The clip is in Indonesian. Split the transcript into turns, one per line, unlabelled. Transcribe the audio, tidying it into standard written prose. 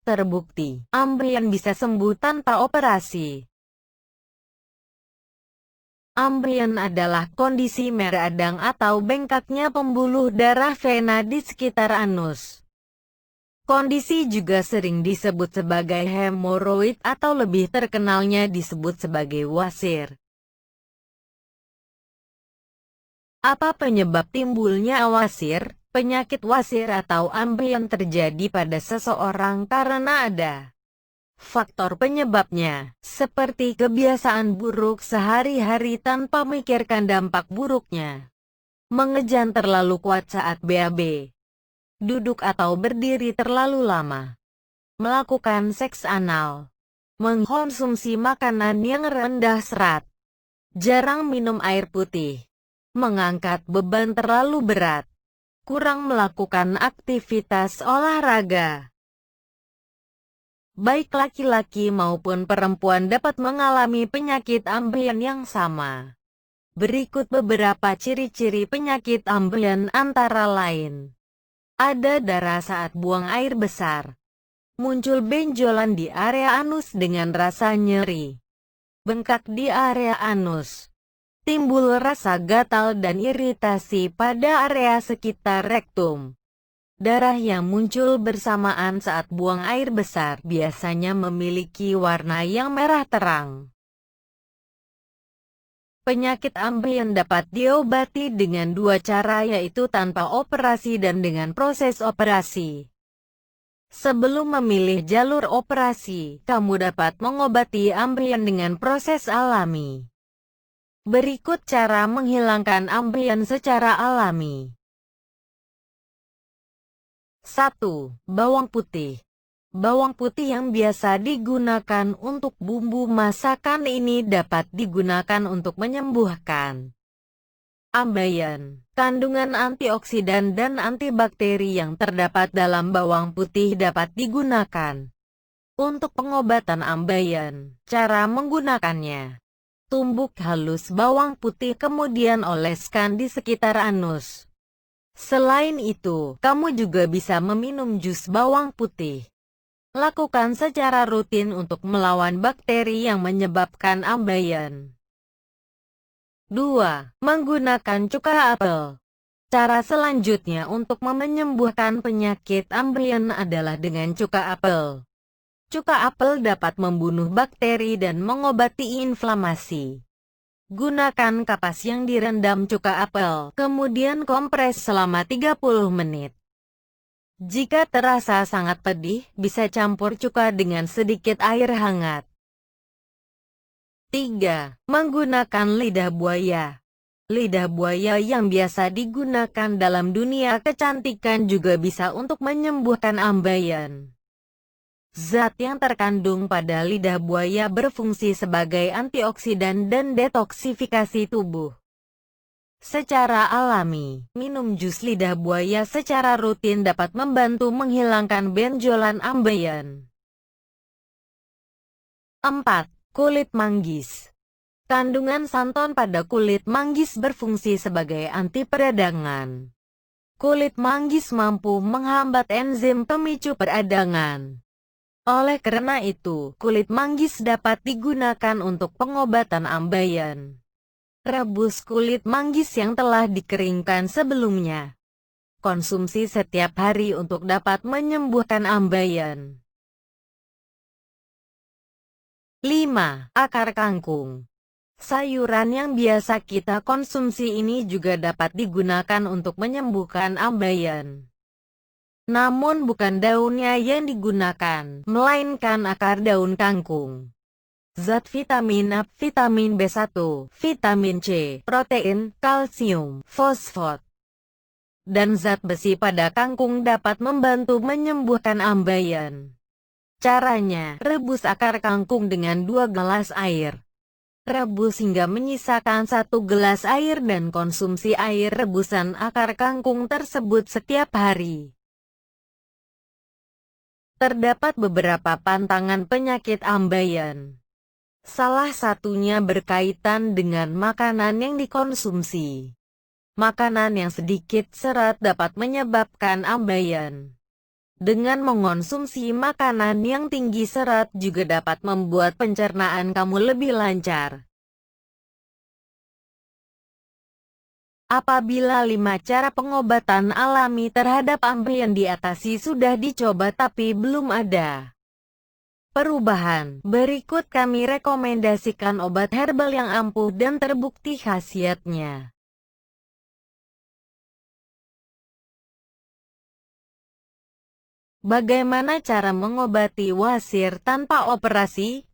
terbukti, ambeien bisa sembuh tanpa operasi. Ambeien adalah kondisi meradang atau bengkaknya pembuluh darah vena di sekitar anus. Kondisi juga sering disebut sebagai hemoroid atau lebih terkenalnya disebut sebagai wasir. Apa penyebab timbulnya wasir? Penyakit wasir atau ambeien terjadi pada seseorang karena ada faktor penyebabnya, seperti kebiasaan buruk sehari-hari tanpa memikirkan dampak buruknya, mengejan terlalu kuat saat BAB, duduk atau berdiri terlalu lama, melakukan seks anal, mengkonsumsi makanan yang rendah serat, jarang minum air putih, mengangkat beban terlalu berat, kurang melakukan aktivitas olahraga. Baik laki-laki maupun perempuan dapat mengalami penyakit ambeien yang sama. Berikut beberapa ciri-ciri penyakit ambeien antara lain. Ada darah saat buang air besar. Muncul benjolan di area anus dengan rasa nyeri. Bengkak di area anus. Timbul rasa gatal dan iritasi pada area sekitar rektum. Darah yang muncul bersamaan saat buang air besar biasanya memiliki warna yang merah terang. Penyakit ambeien dapat diobati dengan dua cara, yaitu tanpa operasi dan dengan proses operasi. Sebelum memilih jalur operasi, kamu dapat mengobati ambeien dengan proses alami. Berikut cara menghilangkan ambeien secara alami. 1. Bawang putih. Bawang putih yang biasa digunakan untuk bumbu masakan ini dapat digunakan untuk menyembuhkan ambeien. Kandungan antioksidan dan antibakteri yang terdapat dalam bawang putih dapat digunakan untuk pengobatan ambeien. Cara menggunakannya: tumbuk halus bawang putih kemudian oleskan di sekitar anus. Selain itu, kamu juga bisa meminum jus bawang putih. Lakukan secara rutin untuk melawan bakteri yang menyebabkan ambeien. 2. Menggunakan cuka apel. Cara selanjutnya untuk menyembuhkan penyakit ambeien adalah dengan cuka apel. Cuka apel dapat membunuh bakteri dan mengobati inflamasi. Gunakan kapas yang direndam cuka apel, kemudian kompres selama 30 menit. Jika terasa sangat pedih, bisa campur cuka dengan sedikit air hangat. 3. Menggunakan lidah buaya. Lidah buaya yang biasa digunakan dalam dunia kecantikan juga bisa untuk menyembuhkan ambeien. Zat yang terkandung pada lidah buaya berfungsi sebagai antioksidan dan detoksifikasi tubuh. Secara alami, minum jus lidah buaya secara rutin dapat membantu menghilangkan benjolan ambeien. 4. Kulit manggis. Kandungan santon pada kulit manggis berfungsi sebagai anti peradangan. Kulit manggis mampu menghambat enzim pemicu peradangan. Oleh karena itu, kulit manggis dapat digunakan untuk pengobatan ambeien. Rebus kulit manggis yang telah dikeringkan sebelumnya. Konsumsi setiap hari untuk dapat menyembuhkan ambeien. 5. Akar kangkung. Sayuran yang biasa kita konsumsi ini juga dapat digunakan untuk menyembuhkan ambeien. Namun bukan daunnya yang digunakan, melainkan akar daun kangkung. Zat vitamin A, vitamin B1, vitamin C, protein, kalsium, fosfat, dan zat besi pada kangkung dapat membantu menyembuhkan ambeien. Caranya, rebus akar kangkung dengan 2 gelas air. Rebus hingga menyisakan 1 gelas air dan konsumsi air rebusan akar kangkung tersebut setiap hari. Terdapat beberapa pantangan penyakit ambeien. Salah satunya berkaitan dengan makanan yang dikonsumsi. Makanan yang sedikit serat dapat menyebabkan ambeien. Dengan mengonsumsi makanan yang tinggi serat juga dapat membuat pencernaan kamu lebih lancar. Apabila 5 cara pengobatan alami terhadap ambeien diatasi sudah dicoba tapi belum ada perubahan, berikut kami rekomendasikan obat herbal yang ampuh dan terbukti khasiatnya. Bagaimana cara mengobati wasir tanpa operasi?